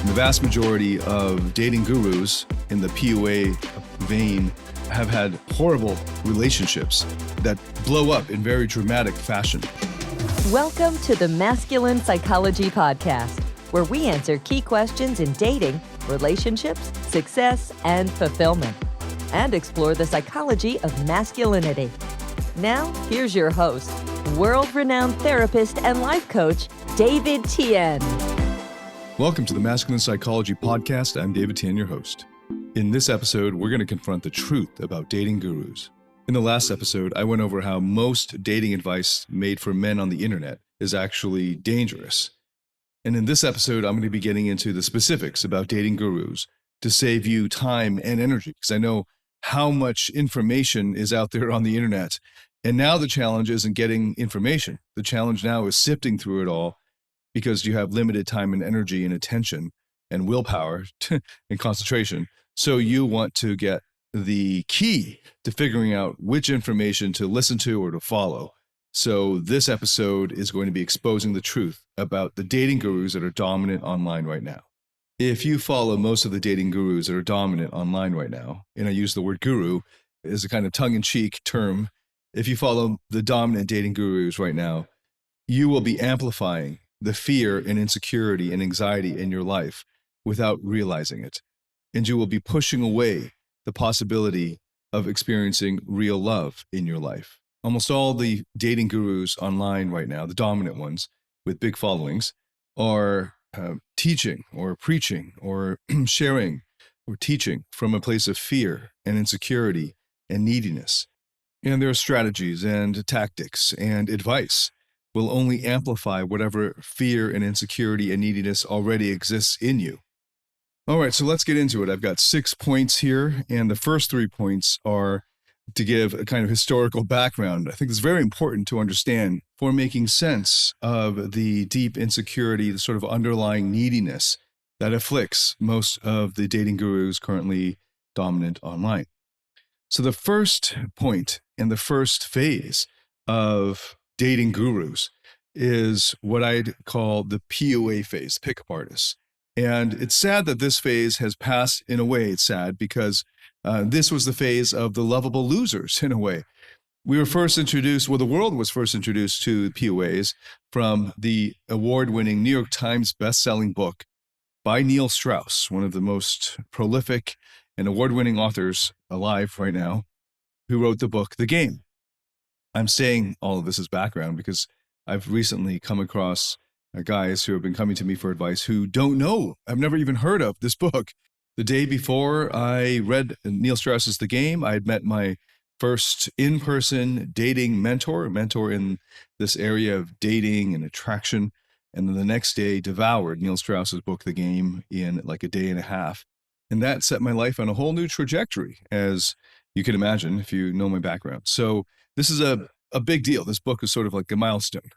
The vast majority of dating gurus in the PUA vein have had horrible relationships that blow up in very dramatic fashion. Welcome to the Masculine Psychology Podcast, where we answer key questions in dating, relationships, success, and fulfillment, and explore the psychology of masculinity. Now, here's your host, world-renowned therapist and life coach, David Tian. Welcome to the Masculine Psychology Podcast. I'm David Tian, your host. In this episode, we're going to confront the truth about dating gurus. In the last episode, I went over how most dating advice made for men on the internet is actually dangerous. And in this episode, I'm going to be getting into the specifics about dating gurus to save you time and energy, because I know how much information is out there on the internet. And now the challenge isn't getting information. The challenge now is sifting through it all, because you have limited time and energy and attention and willpower and concentration. So you want to get the key to figuring out which information to listen to or to follow. So this episode is going to be exposing the truth about the dating gurus that are dominant online right now. If you follow most of the dating gurus that are dominant online right now, and I use the word guru as a kind of tongue-in-cheek term, if you follow the dominant dating gurus right now, you will be amplifying the fear and insecurity and anxiety in your life without realizing it. And you will be pushing away the possibility of experiencing real love in your life. Almost all the dating gurus online right now, the dominant ones with big followings, are teaching or preaching or sharing or teaching from a place of fear and insecurity and neediness. And their strategies and tactics and advice will only amplify whatever fear and insecurity and neediness already exists in you. All right, so let's get into it. I've got 6 points here, and the first 3 points are to give a kind of historical background. I think it's very important to understand for making sense of the deep insecurity, the sort of underlying neediness that afflicts most of the dating gurus currently dominant online. So the first point and the first phase of dating gurus is what I'd call the PUA phase, pickup artists. And it's sad that this phase has passed. In a way, it's sad because this was the phase of the lovable losers in a way. We were first introduced, the world was first introduced to PUAs from the award-winning New York Times best-selling book by Neil Strauss, one of the most prolific and award-winning authors alive right now, who wrote the book, The Game. I'm saying all of this as background because I've recently come across guys who have been coming to me for advice who don't know. I've never even heard of this book. The day before I read Neil Strauss's The Game, I had met my first in-person dating mentor in this area of dating and attraction. And then the next day devoured Neil Strauss's book, The Game, in like a day and a half. And that set my life on a whole new trajectory, as you can imagine if you know my background. So this is a big deal. This book is sort of like a milestone,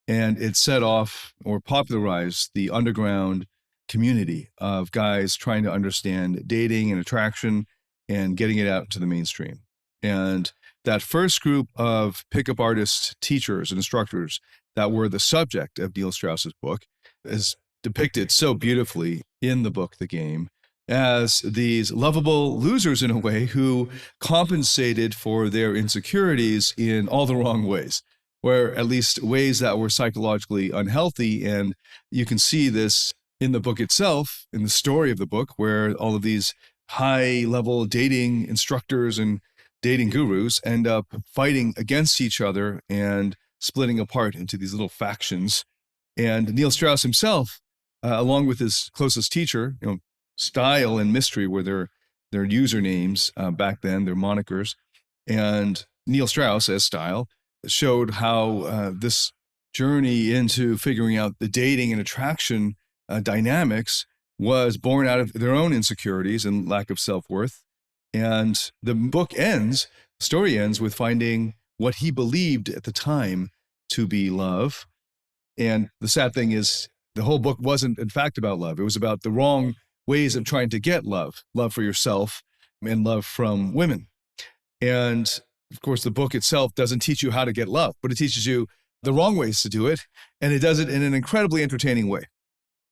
and it set off or popularized the underground community of guys trying to understand dating and attraction and getting it out to the mainstream. And that first group of pickup artist teachers and instructors that were the subject of Neil Strauss's book is depicted so beautifully in the book, The Game, as these lovable losers in a way who compensated for their insecurities in all the wrong ways, or at least ways that were psychologically unhealthy. And you can see this in the book itself, in the story of the book, where all of these high-level dating instructors and dating gurus end up fighting against each other and splitting apart into these little factions. And Neil Strauss himself, along with his closest teacher, Style and Mystery were their usernames back then, their monikers. And Neil Strauss, as Style, showed how this journey into figuring out the dating and attraction dynamics was born out of their own insecurities and lack of self-worth. And the story ends with finding what he believed at the time to be love. And the sad thing is, the whole book wasn't, in fact, about love. It was about the wrong ways of trying to get love for yourself and love from women. And of course, the book itself doesn't teach you how to get love, but it teaches you the wrong ways to do it. And it does it in an incredibly entertaining way.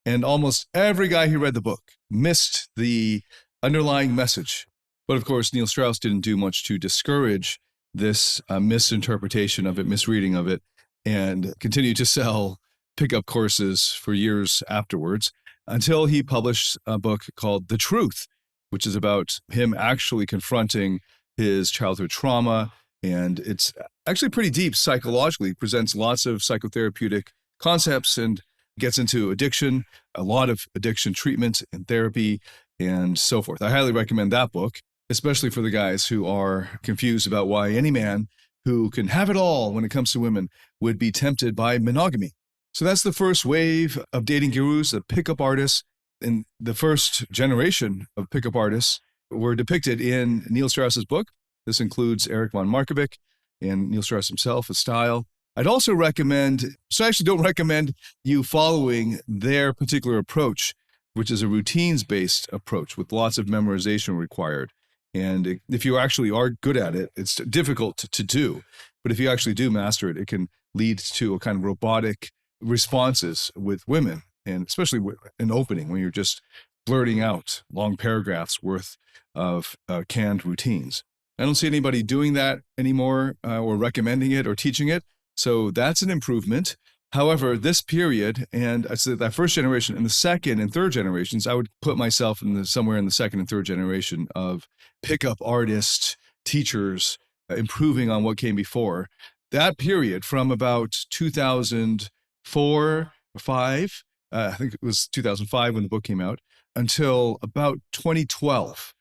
And almost every guy who read the book missed the underlying message. But of course, Neil Strauss didn't do much to discourage this misinterpretation of it, misreading of it, and continued to sell pickup courses for years afterwards until he published a book called The Truth, which is about him actually confronting his childhood trauma. And it's actually pretty deep psychologically, presents lots of psychotherapeutic concepts and gets into addiction, a lot of addiction treatment and therapy and so forth. I highly recommend that book, especially for the guys who are confused about why any man who can have it all when it comes to women would be tempted by monogamy. So that's the first wave of dating gurus, the pickup artists. And the first generation of pickup artists were depicted in Neil Strauss's book. This includes Erich von Markovitch and Neil Strauss himself, his style. I'd also recommend, so I actually don't recommend you following their particular approach, which is a routines-based approach with lots of memorization required. And if you actually are good at it, it's difficult to do. But if you actually do master it, it can lead to a kind of robotic responses with women, and especially an opening when you're just blurting out long paragraphs worth of canned routines. I don't see anybody doing that anymore or recommending it or teaching it. So that's an improvement. However, this period, and I said that first generation and the second and third generations, I would put myself in somewhere in the second and third generation of pickup artists, teachers, improving on what came before. That period from about 2004 or 5, I think it was 2005 when the book came out, until about 2012.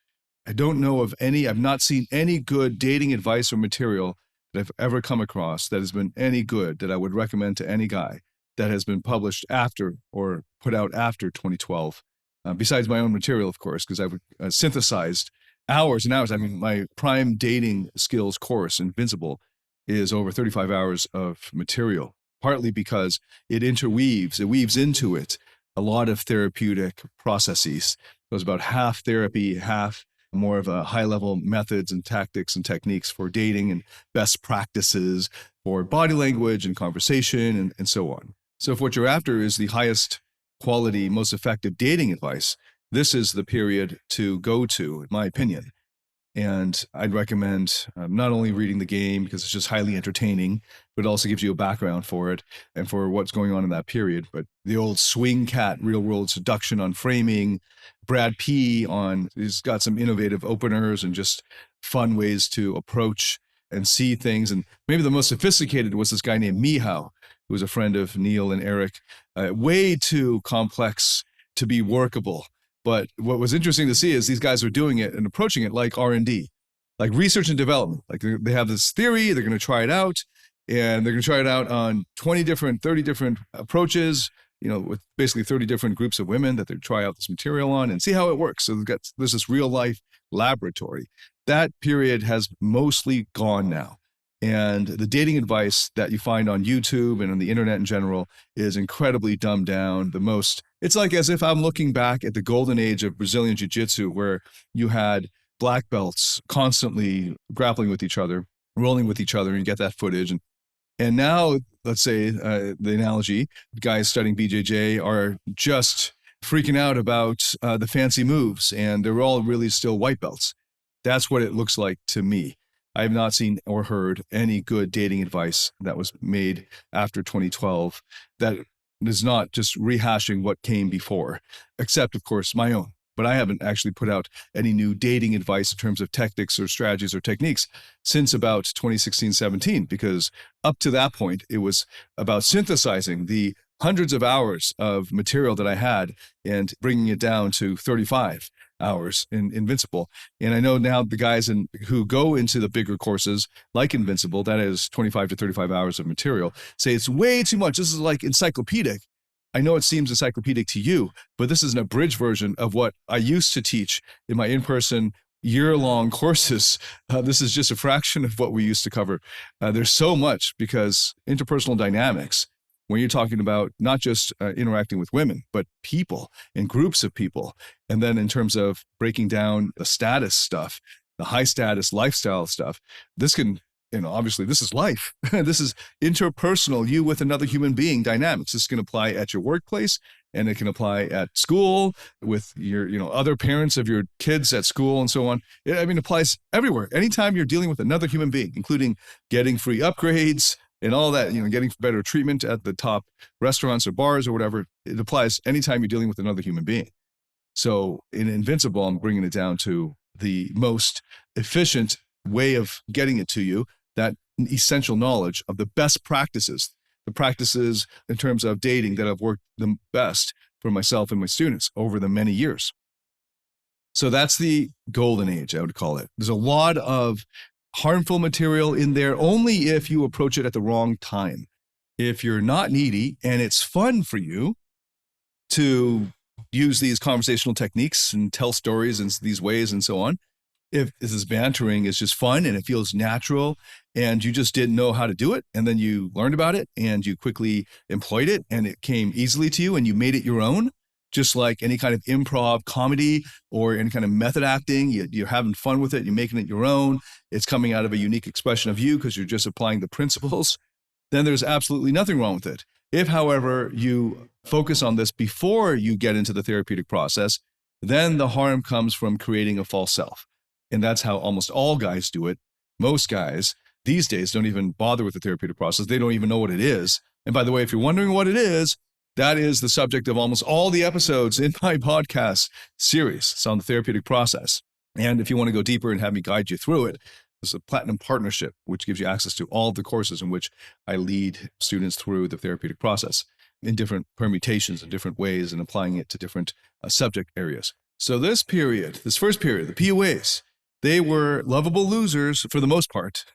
I don't know of any, I've not seen any good dating advice or material that I've ever come across that has been any good that I would recommend to any guy that has been published after or put out after 2012. Besides my own material, of course, because I've synthesized hours and hours. I mean, my prime dating skills course, Invincible, is over 35 hours of material, partly because it weaves into it a lot of therapeutic processes. It was about half therapy, half more of a high-level methods and tactics and techniques for dating and best practices for body language and conversation and so on. So if what you're after is the highest quality, most effective dating advice, this is the period to go to, in my opinion. And I'd recommend not only reading The Game because it's just highly entertaining, but it also gives you a background for it and for what's going on in that period. But the old Swing Cat, Real World Seduction on Framing, Brad P. He's got some innovative openers and just fun ways to approach and see things. And maybe the most sophisticated was this guy named Mihao, who was a friend of Neil and Eric. Way too complex to be workable. But what was interesting to see is these guys are doing it and approaching it like R&D, like research and development. Like they have this theory, they're going to try it out, and they're going to try it out on 20 different, 30 different approaches, with basically 30 different groups of women that they try out this material on and see how it works. So there's this real life laboratory. That period has mostly gone now. And the dating advice that you find on YouTube and on the internet in general is incredibly dumbed down. It's like as if I'm looking back at the golden age of Brazilian Jiu-Jitsu, where you had black belts constantly grappling with each other, rolling with each other, and you get that footage. And now, let's say the analogy, guys studying BJJ are just freaking out about the fancy moves, and they're all really still white belts. That's what it looks like to me. I have not seen or heard any good dating advice that was made after 2012 that is not just rehashing what came before, except, of course, my own. But I haven't actually put out any new dating advice in terms of tactics or strategies or techniques since about 2016-17, because up to that point, it was about synthesizing the hundreds of hours of material that I had and bringing it down to 35 hours in Invincible. And I know now the guys who go into the bigger courses like Invincible, that is 25 to 35 hours of material, say it's way too much. This is like encyclopedic. I know it seems encyclopedic to you, but this is an abridged version of what I used to teach in my in-person year-long courses. This is just a fraction of what we used to cover. There's so much because interpersonal dynamics, when you're talking about not just interacting with women, but people and groups of people. And then in terms of breaking down the status stuff, the high status lifestyle stuff, this can, obviously this is life. This is interpersonal, you with another human being dynamics. This can apply at your workplace and it can apply at school with your, other parents of your kids at school and so on. It applies everywhere. Anytime you're dealing with another human being, including getting free upgrades and all that, getting better treatment at the top restaurants or bars or whatever, it applies anytime you're dealing with another human being. So in Invincible, I'm bringing it down to the most efficient way of getting it to you, that essential knowledge of the best practices, the practices in terms of dating that have worked the best for myself and my students over the many years. So that's the golden age, I would call it. There's a lot of harmful material in there only if you approach it at the wrong time. If you're not needy and it's fun for you to use these conversational techniques and tell stories in these ways and so on, if this is bantering is just fun and it feels natural and you just didn't know how to do it, and then you learned about it and you quickly employed it and it came easily to you and you made it your own, just like any kind of improv comedy or any kind of method acting, you're having fun with it, you're making it your own, it's coming out of a unique expression of you because you're just applying the principles, then there's absolutely nothing wrong with it. If, however, you focus on this before you get into the therapeutic process, then the harm comes from creating a false self. And that's how almost all guys do it. Most guys these days don't even bother with the therapeutic process. They don't even know what it is. And by the way, if you're wondering what it is, that is the subject of almost all the episodes in my podcast series. It's on the therapeutic process. And if you want to go deeper and have me guide you through it, there's a platinum partnership, which gives you access to all of the courses in which I lead students through the therapeutic process in different permutations and different ways and applying it to different subject areas. So this first period, the PUAs, they were lovable losers for the most part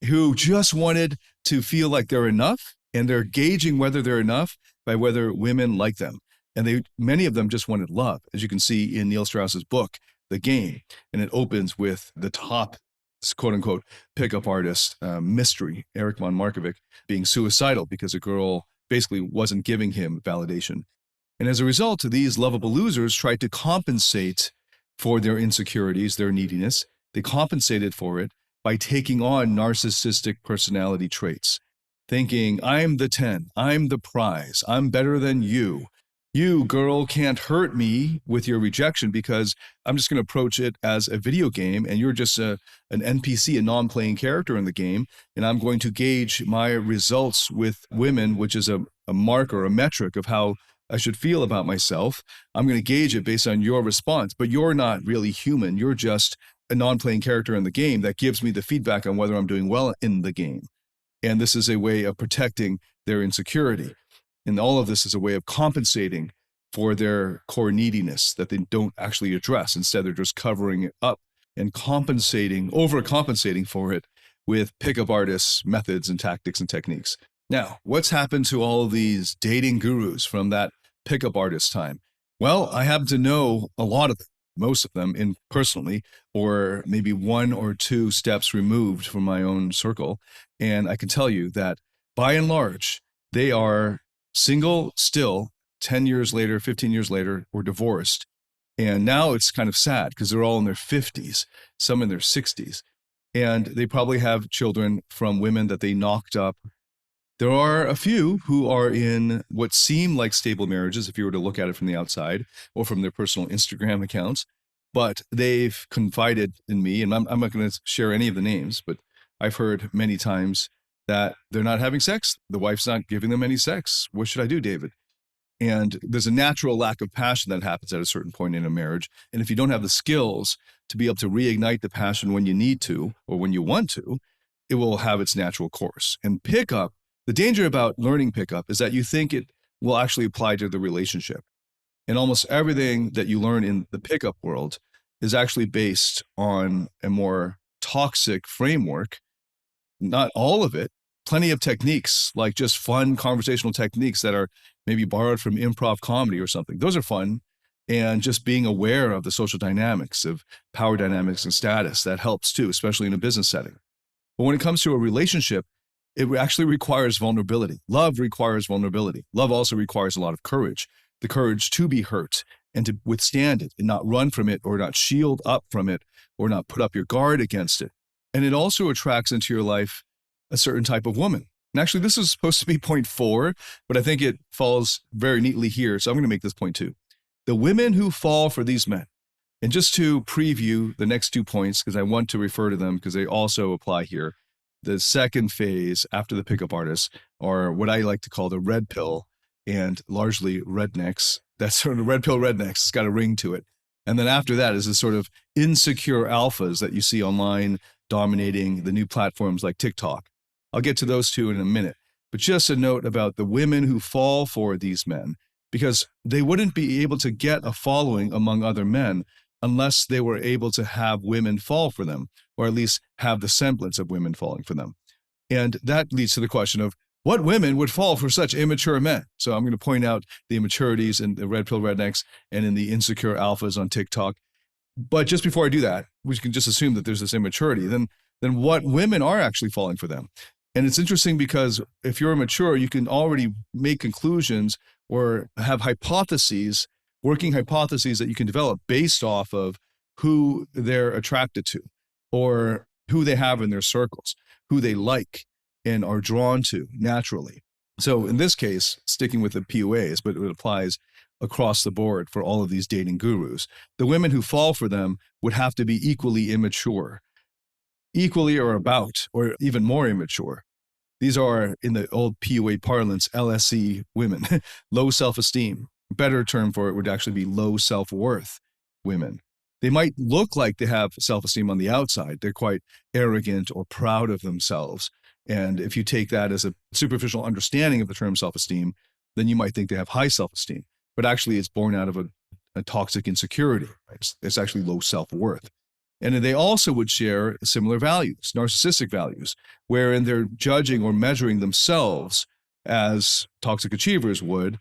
who just wanted to feel like they're enough, and they're gauging whether they're enough by whether women like them. And many of them just wanted love, as you can see in Neil Strauss's book, The Game. And it opens with the top, quote unquote, pickup artist mystery, Eric von Markovic, being suicidal because a girl basically wasn't giving him validation. And as a result, these lovable losers tried to compensate for their insecurities, their neediness. They compensated for it by taking on narcissistic personality traits, thinking, I'm the 10, I'm the prize, I'm better than you. You, girl, can't hurt me with your rejection because I'm just going to approach it as a video game and you're just an NPC, a non-playing character in the game, and I'm going to gauge my results with women, which is a marker, a metric of how I should feel about myself. I'm going to gauge it based on your response, but you're not really human. You're just a non-playing character in the game that gives me the feedback on whether I'm doing well in the game. And this is a way of protecting their insecurity. And all of this is a way of compensating for their core neediness that they don't actually address. Instead, they're just covering it up and overcompensating for it with pickup artists, methods and tactics and techniques. Now, what's happened to all of these dating gurus from that pickup artist time? Well, I happen to know a lot of them, most of them personally, or maybe one or two steps removed from my own circle. And I can tell you that by and large, they are single still 10 years later, 15 years later, or divorced. And now it's kind of sad because they're all in their 50s, some in their 60s. And they probably have children from women that they knocked up. There are a few who are in what seem like stable marriages, if you were to look at it from the outside or from their personal Instagram accounts, but they've confided in me, and I'm not going to share any of the names, but I've heard many times that they're not having sex. The wife's not giving them any sex. What should I do, David? And there's a natural lack of passion that happens at a certain point in a marriage. And if you don't have the skills to be able to reignite the passion when you need to or when you want to, it will have its natural course. And pickup, the danger about learning pickup is that you think it will actually apply to the relationship. And almost everything that you learn in the pickup world is actually based on a more toxic framework. Not all of it, plenty of techniques, like just fun conversational techniques that are maybe borrowed from improv comedy or something. Those are fun. And just being aware of the social dynamics of power dynamics and status, that helps too, especially in a business setting. But when it comes to a relationship, it actually requires vulnerability. Love requires vulnerability. Love also requires a lot of courage, the courage to be hurt and to withstand it and not run from it or not shield up from it or not put up your guard against it. And it also attracts into your life a certain type of woman, And actually, this is supposed to be point 4, but I think it falls very neatly here. So I'm going to make this point 2. The women who fall for these men. And just to preview the next 2 points, because I want to refer to them because they also apply here. The second phase after the pickup artists are what I like to call the red pill and largely rednecks. That's sort of red pill rednecks. It's got a ring to it. And then after that is this sort of insecure alphas that you see online dominating the new platforms like TikTok. I'll get to those 2 in a minute. But just a note about the women who fall for these men, because they wouldn't be able to get a following among other men unless they were able to have women fall for them, or at least have the semblance of women falling for them. And that leads to the question of what women would fall for such immature men? So I'm going to point out the immaturities in the red pill rednecks and in the insecure alphas on TikTok. But just before I do that, we can just assume that there's this immaturity. Then what women are actually falling for them? And it's interesting because if you're immature, you can already make conclusions or have hypotheses, working hypotheses that you can develop based off of who they're attracted to or who they have in their circles, who they like and are drawn to naturally. So in this case, sticking with the PUAs, but it applies across the board for all of these dating gurus, the women who fall for them would have to be equally immature, equally or about, or even more immature. These are, in the old PUA parlance, LSE women, low self-esteem. A better term for it would actually be low self-worth women. They might look like they have self-esteem on the outside. They're quite arrogant or proud of themselves. And if you take that as a superficial understanding of the term self-esteem, then you might think they have high self-esteem. But actually, it's born out of a toxic insecurity. Right? It's actually low self-worth. And they also would share similar values, narcissistic values, wherein they're judging or measuring themselves as toxic achievers would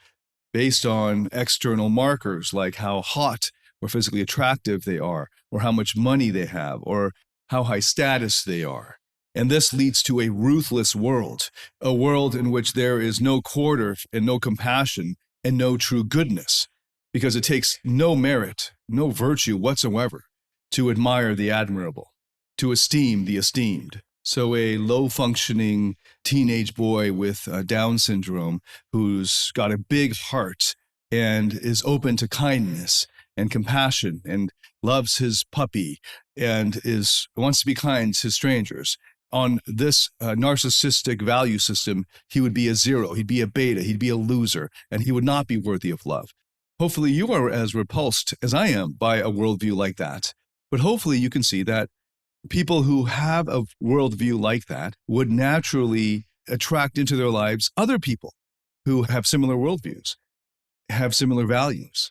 based on external markers like how hot or physically attractive they are, or how much money they have, or how high status they are. And this leads to a ruthless world, a world in which there is no quarter and no compassion and no true goodness, because it takes no merit, no virtue whatsoever to admire the admirable, to esteem the esteemed. So a low-functioning teenage boy with Down syndrome who's got a big heart and is open to kindness and compassion and loves his puppy and wants to be kind to strangers. On this narcissistic value system, he would be a 0, he'd be a beta, he'd be a loser, and he would not be worthy of love. Hopefully you are as repulsed as I am by a worldview like that. But hopefully you can see that people who have a worldview like that would naturally attract into their lives other people who have similar worldviews, have similar values.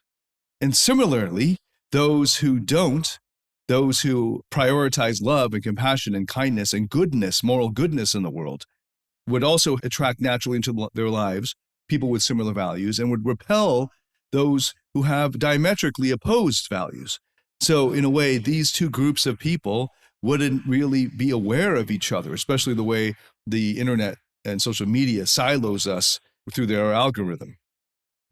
And similarly, those who don't, those who prioritize love and compassion and kindness and goodness, moral goodness in the world, would also attract naturally into their lives people with similar values and would repel those who have diametrically opposed values. So in a way, these two groups of people wouldn't really be aware of each other, especially the way the internet and social media silos us through their algorithm.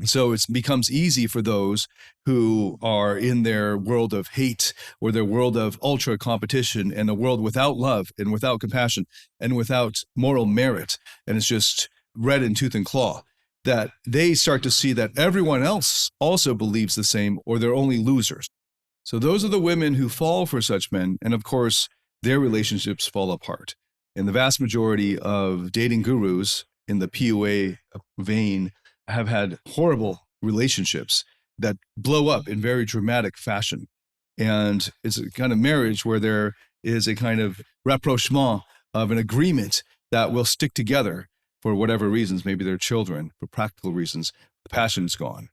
So it becomes easy for those who are in their world of hate or their world of ultra competition and a world without love and without compassion and without moral merit, and it's just red in tooth and claw, that they start to see that everyone else also believes the same or they're only losers. So those are the women who fall for such men, and of course, their relationships fall apart. And the vast majority of dating gurus in the PUA vein have had horrible relationships that blow up in very dramatic fashion. And it's a kind of marriage where there is a kind of rapprochement of an agreement that will stick together for whatever reasons, maybe they're children, for practical reasons. The passion's gone,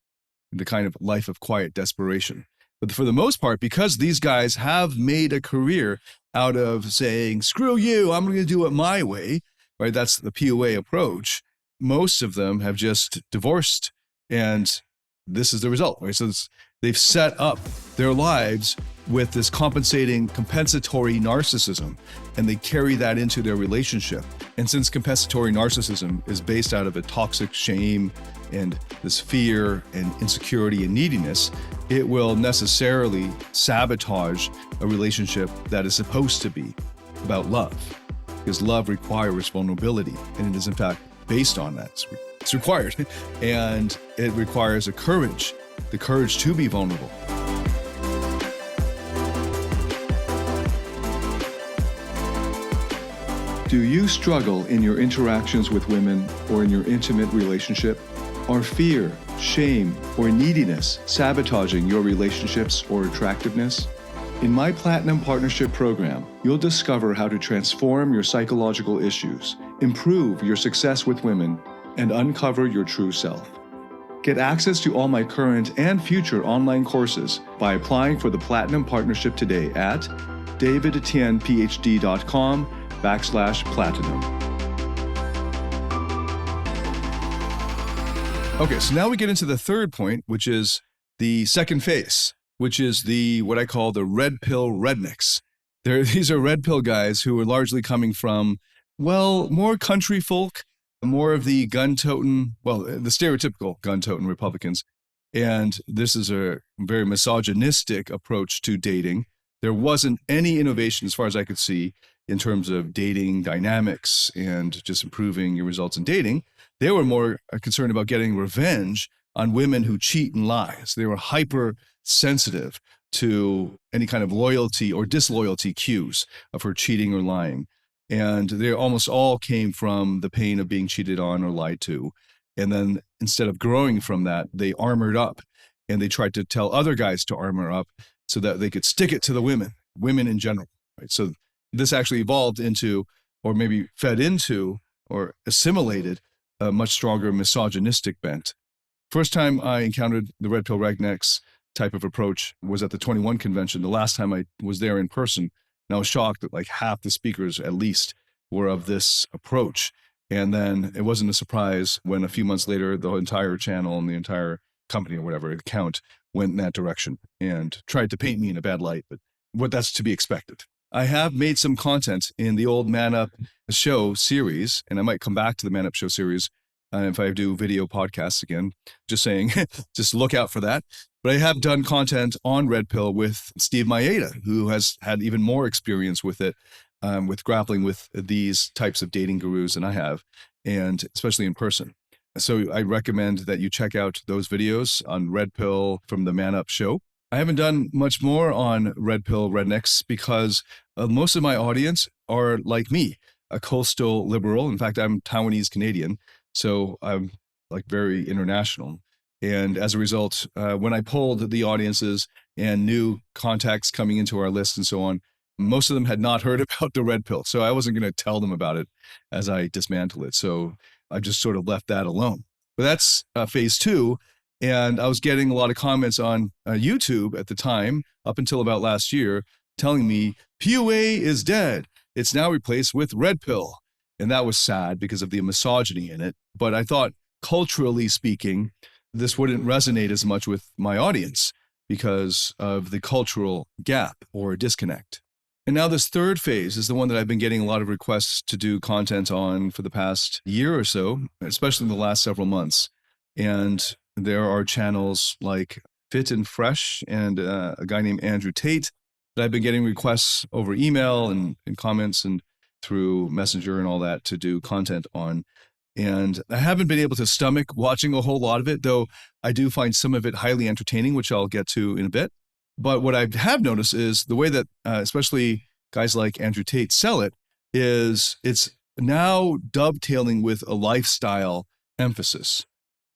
the kind of life of quiet desperation. But for the most part, because these guys have made a career out of saying, screw you, I'm going to do it my way, right? That's the PUA approach. Most of them have just divorced, and this is the result, right? So they've set up their lives with this compensating, compensatory narcissism, and they carry that into their relationship. And since compensatory narcissism is based out of a toxic shame and this fear and insecurity and neediness, it will necessarily sabotage a relationship that is supposed to be about love. because love requires vulnerability, and it is in fact based on that. It's required, and it requires the courage to be vulnerable. Do you struggle in your interactions with women or in your intimate relationship? Are fear, shame, or neediness sabotaging your relationships or attractiveness? In my Platinum Partnership Program, you'll discover how to transform your psychological issues, improve your success with women, and uncover your true self. Get access to all my current and future online courses by applying for the Platinum Partnership today at davidtianphd.com/platinum. Okay, so now we get into the third point, which is the second phase, which is what I call the red pill rednecks. These are red pill guys who are largely coming from, more country folk, more of the gun-toting, the stereotypical gun-toting Republicans. And this is a very misogynistic approach to dating. There wasn't any innovation, as far as I could see, in terms of dating dynamics and just improving your results in dating. They were more concerned about getting revenge on women who cheat and lie. So they were hypersensitive to any kind of loyalty or disloyalty cues of her cheating or lying. And they almost all came from the pain of being cheated on or lied to. And then instead of growing from that, they armored up, and they tried to tell other guys to armor up so that they could stick it to the women in general. Right? So this actually evolved into, or maybe fed into, or assimilated a much stronger misogynistic bent. First time I encountered the red pill rednecks type of approach was at the 21 convention. The last time I was there in person, and I was shocked that like half the speakers at least were of this approach. And then it wasn't a surprise when a few months later, the entire channel and the entire company or whatever account went in that direction and tried to paint me in a bad light, but that's to be expected. I have made some content in the old Man Up Show series, and I might come back to the Man Up Show series if I do video podcasts again. Just saying, just look out for that. But I have done content on Red Pill with Steve Maeda, who has had even more experience with it, with grappling with these types of dating gurus than I have, and especially in person. So I recommend that you check out those videos on Red Pill from the Man Up Show. I haven't done much more on Red Pill rednecks because most of my audience are like me, a coastal liberal. In fact, I'm Taiwanese Canadian, so I'm like very international. And as a result, when I polled the audiences and new contacts coming into our list and so on, most of them had not heard about the red pill. So I wasn't going to tell them about it as I dismantle it. So I just sort of left that alone. But that's phase two. And I was getting a lot of comments on YouTube at the time, up until about last year, telling me PUA is dead. It's now replaced with red pill. And that was sad because of the misogyny in it. But I thought, culturally speaking, this wouldn't resonate as much with my audience because of the cultural gap or disconnect. And now this third phase is the one that I've been getting a lot of requests to do content on for the past year or so, especially in the last several months. And there are channels like Fit and Fresh and a guy named Andrew Tate that I've been getting requests over email and comments and through Messenger and all that to do content on. And I haven't been able to stomach watching a whole lot of it, though I do find some of it highly entertaining, which I'll get to in a bit. But what I have noticed is the way that especially guys like Andrew Tate sell it is it's now dovetailing with a lifestyle emphasis.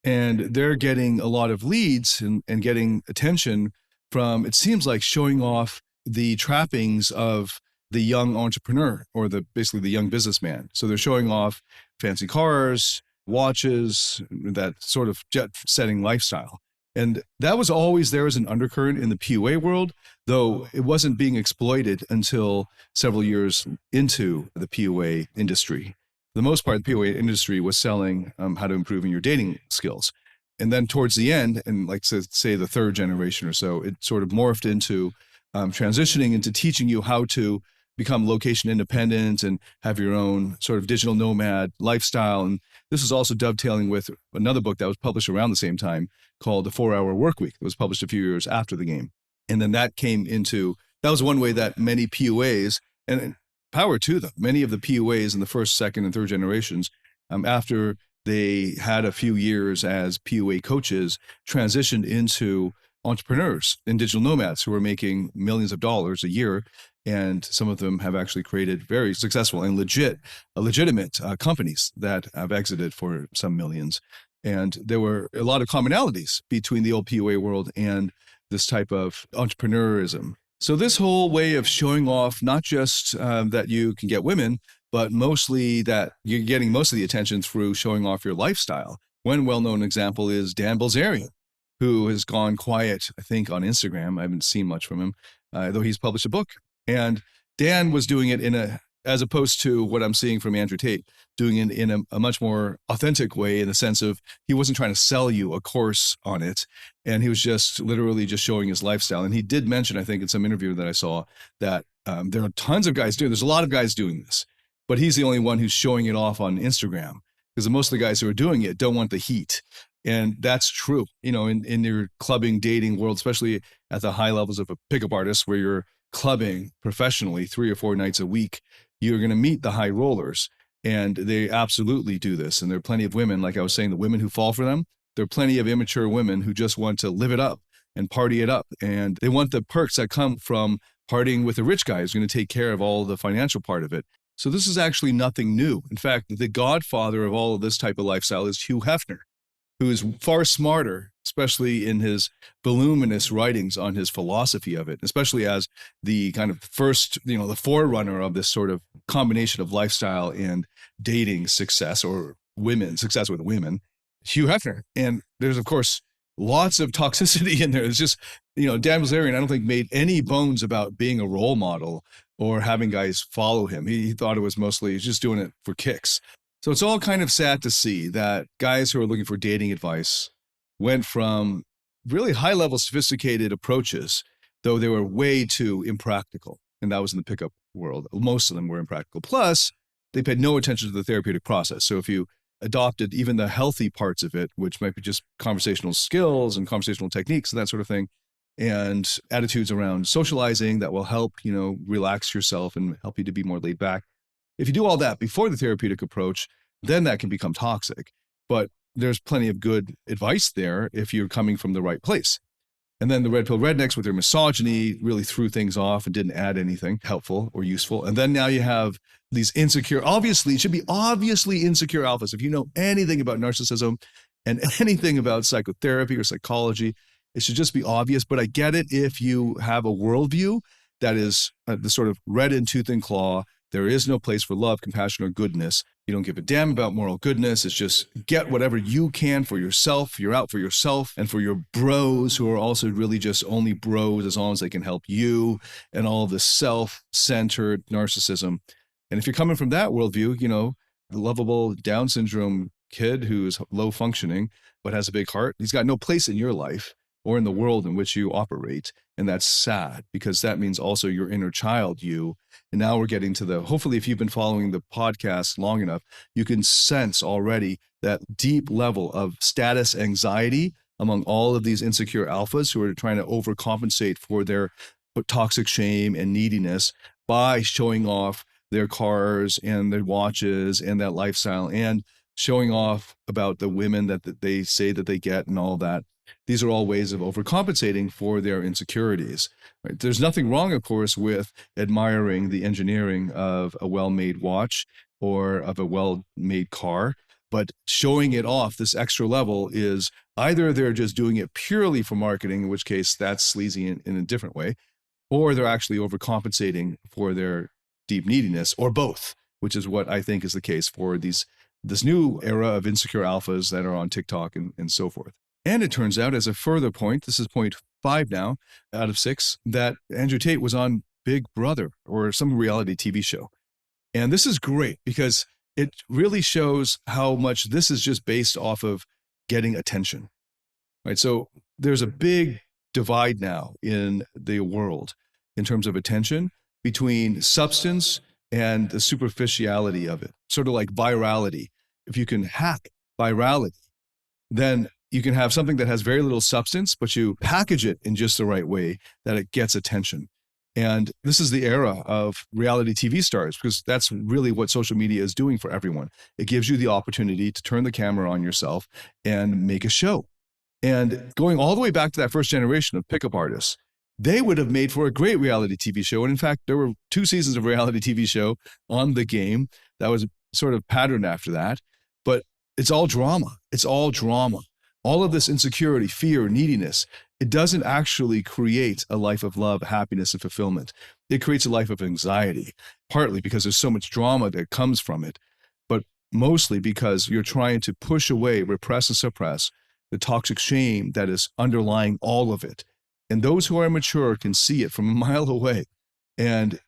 And they're getting a lot of leads and getting attention from, it seems like, showing off the trappings of the young entrepreneur or basically the young businessman. So they're showing off fancy cars, watches, that sort of jet-setting lifestyle. And that was always there as an undercurrent in the PUA world, though it wasn't being exploited until several years into the PUA industry. For the most part, the PUA industry was selling how to improve your dating skills. And then towards the end, and like say the third generation or so, it sort of morphed into transitioning into teaching you how to become location independent and have your own sort of digital nomad lifestyle. And this is also dovetailing with another book that was published around the same time called The 4-Hour Workweek. It was published a few years after the game. And then that was one way that many PUAs, and power to them. Many of the PUAs in the first, second, and third generations, after they had a few years as PUA coaches, transitioned into entrepreneurs and digital nomads who are making millions of dollars a year. And some of them have actually created very successful and legitimate companies that have exited for some millions. And there were a lot of commonalities between the old PUA world and this type of entrepreneurism. So this whole way of showing off, not just that you can get women, but mostly that you're getting most of the attention through showing off your lifestyle. One well-known example is Dan Bilzerian, who has gone quiet, I think, on Instagram. I haven't seen much from him, though he's published a book. And Dan was doing it as opposed to what I'm seeing from Andrew Tate, doing it in a much more authentic way, in the sense of he wasn't trying to sell you a course on it. And he was just literally just showing his lifestyle. And he did mention, I think in some interview that I saw, that there are tons of guys there's a lot of guys doing this, but he's the only one who's showing it off on Instagram, because most of the guys who are doing it don't want the heat. And that's true, in your clubbing, dating world, especially at the high levels of a pickup artist where you're clubbing professionally 3 or 4 nights a week, you're going to meet the high rollers, and they absolutely do this. And there are plenty of women, like I was saying, the women who fall for them. There are plenty of immature women who just want to live it up and party it up. And they want the perks that come from partying with a rich guy who's going to take care of all the financial part of it. So this is actually nothing new. In fact, the godfather of all of this type of lifestyle is Hugh Hefner, who is far smarter, especially in his voluminous writings on his philosophy of it, especially as the kind of first, the forerunner of this sort of combination of lifestyle and dating success, or success with women, Hugh Hefner. And there's, of course, lots of toxicity in there. It's just, Dan Bilzerian, I don't think, made any bones about being a role model or having guys follow him. He thought it was mostly just doing it for kicks. So it's all kind of sad to see that guys who are looking for dating advice went from really high-level sophisticated approaches, though they were way too impractical. And that was in the pickup world. Most of them were impractical. Plus, they paid no attention to the therapeutic process. So if you adopted even the healthy parts of it, which might be just conversational skills and conversational techniques and that sort of thing, and attitudes around socializing that will help, relax yourself and help you to be more laid back. If you do all that before the therapeutic approach, then that can become toxic. But there's plenty of good advice there if you're coming from the right place. And then the red pill rednecks with their misogyny really threw things off and didn't add anything helpful or useful. And then now you have these it should be obviously insecure alphas. If you know anything about narcissism and anything about psychotherapy or psychology, it should just be obvious. But I get it if you have a worldview that is the sort of red in tooth and claw. There is no place for love, compassion, or goodness. You don't give a damn about moral goodness. It's just get whatever you can for yourself. You're out for yourself and for your bros, who are also really just only bros as long as they can help you, and all of this self-centered narcissism. And if you're coming from that worldview, the lovable Down syndrome kid who is low functioning but has a big heart, he's got no place in your life or in the world in which you operate. And that's sad, because that means also your inner child, you. And now we're getting to hopefully if you've been following the podcast long enough, you can sense already that deep level of status anxiety among all of these insecure alphas who are trying to overcompensate for their toxic shame and neediness by showing off their cars and their watches and that lifestyle, and showing off about the women that they say that they get and all that. These are all ways of overcompensating for their insecurities. Right? There's nothing wrong, of course, with admiring the engineering of a well-made watch or of a well-made car, but showing it off this extra level is either they're just doing it purely for marketing, in which case that's sleazy in a different way, or they're actually overcompensating for their deep neediness, or both, which is what I think is the case for this new era of insecure alphas that are on TikTok and so forth. And it turns out, as a further point, this is point 5 now out of 6, that Andrew Tate was on Big Brother or some reality TV show. And this is great because it really shows how much this is just based off of getting attention, right? So there's a big divide now in the world in terms of attention between substance and the superficiality of it, sort of like virality. If you can hack virality, then you can have something that has very little substance, but you package it in just the right way that it gets attention. And this is the era of reality TV stars, because that's really what social media is doing for everyone. It gives you the opportunity to turn the camera on yourself and make a show. And going all the way back to that first generation of pickup artists, they would have made for a great reality TV show. And in fact, there were 2 seasons of reality TV show on The Game that was sort of patterned after that. But it's all drama. It's all drama. All of this insecurity, fear, neediness, it doesn't actually create a life of love, happiness, and fulfillment. It creates a life of anxiety, partly because there's so much drama that comes from it, but mostly because you're trying to push away, repress, and suppress the toxic shame that is underlying all of it. And those who are mature can see it from a mile away. And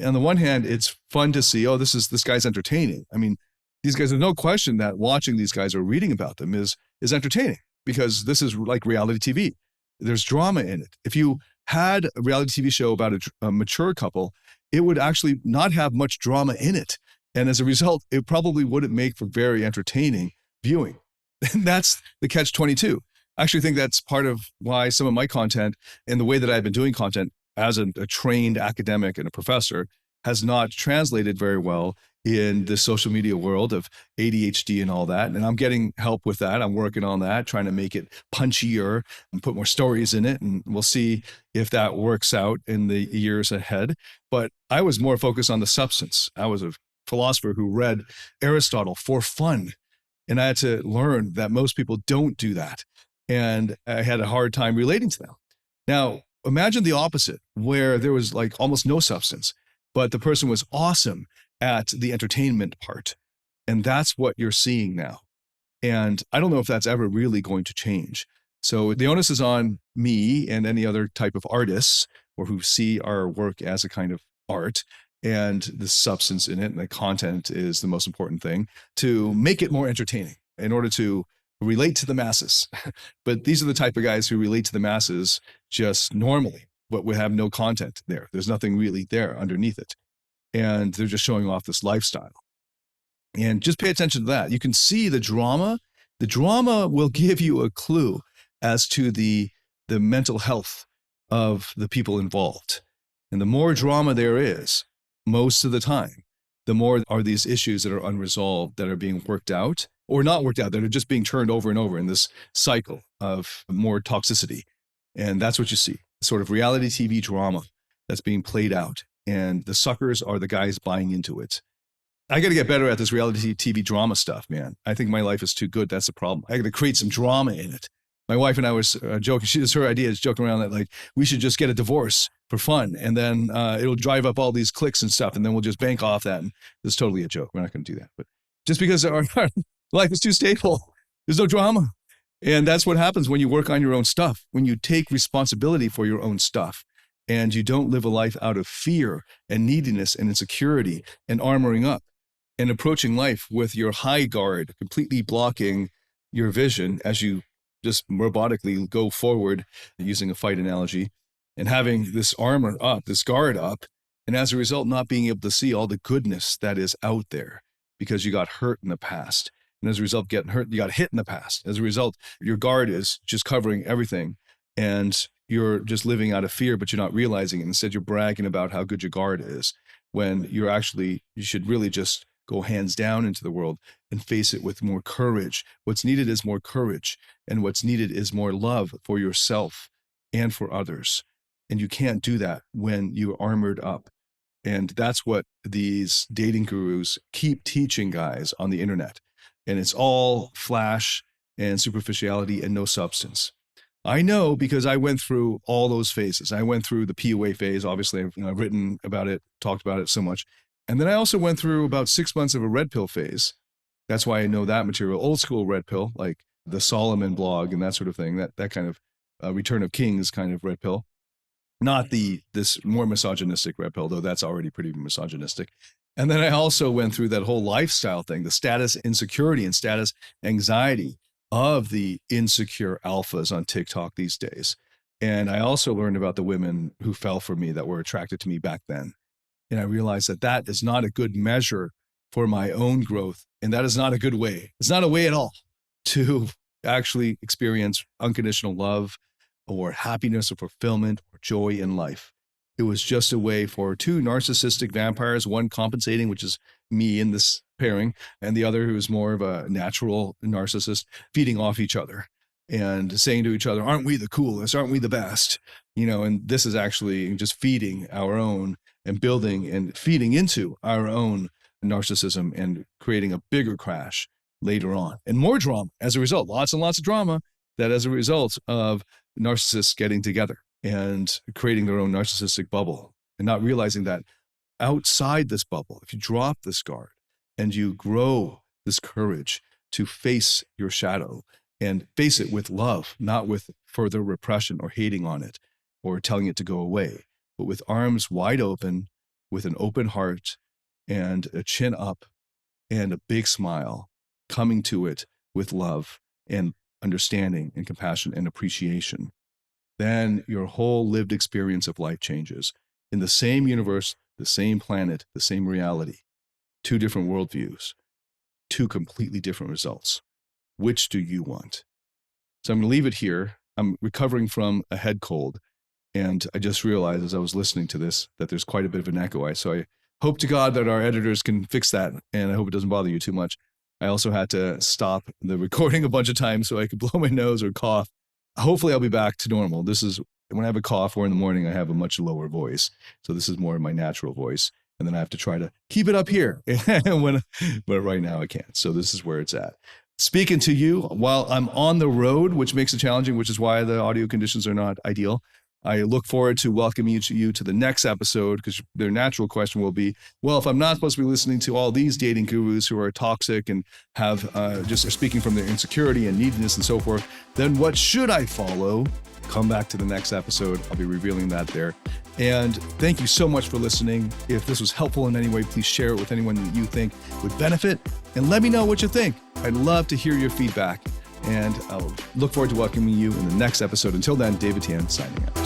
on the one hand, it's fun to see, oh, this guy's entertaining. I mean, these guys, there's no question that watching these guys or reading about them is entertaining, because this is like reality TV. There's drama in it. If you had a reality TV show about a mature couple, it would actually not have much drama in it. And as a result, it probably wouldn't make for very entertaining viewing. And that's the catch-22. I actually think that's part of why some of my content and the way that I've been doing content as a trained academic and a professor has not translated very well in the social media world of ADHD and all that. And I'm getting help with that. I'm working on that, trying to make it punchier and put more stories in it. And we'll see if that works out in the years ahead. But I was more focused on the substance. I was a philosopher who read Aristotle for fun. And I had to learn that most people don't do that. And I had a hard time relating to them. Now, imagine the opposite, where there was like almost no substance, but the person was awesome at the entertainment part. And that's what you're seeing now. And I don't know if that's ever really going to change. So the onus is on me and any other type of artists or who see our work as a kind of art, and the substance in it and the content is the most important thing, to make it more entertaining in order to relate to the masses. But these are the type of guys who relate to the masses just normally, but we have no content there. There's nothing really there underneath it. And they're just showing off this lifestyle. And just pay attention to that. You can see the drama. The drama will give you a clue as to the mental health of the people involved. And the more drama there is, most of the time, the more are these issues that are unresolved, that are being worked out or not worked out, that are just being turned over and over in this cycle of more toxicity. And that's what you see, sort of reality TV drama that's being played out. And the suckers are the guys buying into it. I got to get better at this reality TV drama stuff, man. I think my life is too good. That's the problem. I got to create some drama in it. My wife and I was joking. Her idea is joking around that like we should just get a divorce for fun, and then it'll drive up all these clicks and stuff, and then we'll just bank off that. And it's totally a joke. We're not going to do that. But just because our life is too stable, there's no drama. And that's what happens when you work on your own stuff, when you take responsibility for your own stuff. And you don't live a life out of fear and neediness and insecurity and armoring up and approaching life with your high guard, completely blocking your vision as you just robotically go forward, using a fight analogy, and having this armor up, this guard up, and as a result, not being able to see all the goodness that is out there because you got hurt in the past. And as a result, getting hurt, you got hit in the past. As a result, your guard is just covering everything. And you're just living out of fear, but you're not realizing it. Instead, you're bragging about how good your guard is, when you should really just go hands down into the world and face it with more courage. What's needed is more courage, and what's needed is more love for yourself and for others. And you can't do that when you're armored up. And that's what these dating gurus keep teaching guys on the internet. And it's all flash and superficiality and no substance. I know because I went through all those phases. I went through the PUA phase. Obviously, I've written about it, talked about it so much. And then I also went through about 6 months of a red pill phase. That's why I know that material, old school red pill, like the Solomon blog and that sort of thing, that kind of Return of Kings kind of red pill. Not this more misogynistic red pill, though that's already pretty misogynistic. And then I also went through that whole lifestyle thing, the status insecurity and status anxiety of the insecure alphas on TikTok these days. And I also learned about the women who fell for me that were attracted to me back then. And I realized that that is not a good measure for my own growth. And that is not a good way. It's not a way at all to actually experience unconditional love or happiness or fulfillment or joy in life. It was just a way for two narcissistic vampires, one compensating, which is me in this pairing, and the other who is more of a natural narcissist, feeding off each other and saying to each other, aren't we the coolest? Aren't we the best? And this is actually just feeding our own and building and feeding into our own narcissism and creating a bigger crash later on. And more drama as a result, lots and lots of drama that as a result of narcissists getting together and creating their own narcissistic bubble and not realizing that outside this bubble, if you drop this guard and you grow this courage to face your shadow and face it with love, not with further repression or hating on it or telling it to go away, but with arms wide open, with an open heart and a chin up and a big smile, coming to it with love and understanding and compassion and appreciation, then your whole lived experience of life changes. In the same universe, the same planet, the same reality, two different worldviews, two completely different results. Which do you want? So I'm going to leave it here. I'm recovering from a head cold, and I just realized as I was listening to this that there's quite a bit of an echo. So I hope to God that our editors can fix that, and I hope it doesn't bother you too much. I also had to stop the recording a bunch of times so I could blow my nose or cough. Hopefully I'll be back to normal. This is when I have a cough or in the morning, I have a much lower voice. So this is more of my natural voice. And then I have to try to keep it up here. But right now I can't. So this is where it's at. Speaking to you while I'm on the road, which makes it challenging, which is why the audio conditions are not ideal. I look forward to welcoming you to the next episode, because their natural question will be, well, if I'm not supposed to be listening to all these dating gurus who are toxic and have just are speaking from their insecurity and neediness and so forth, then what should I follow? Come back to the next episode. I'll be revealing that there. And thank you so much for listening. If this was helpful in any way, please share it with anyone that you think would benefit. And let me know what you think. I'd love to hear your feedback. And I'll look forward to welcoming you in the next episode. Until then, David Tian signing out.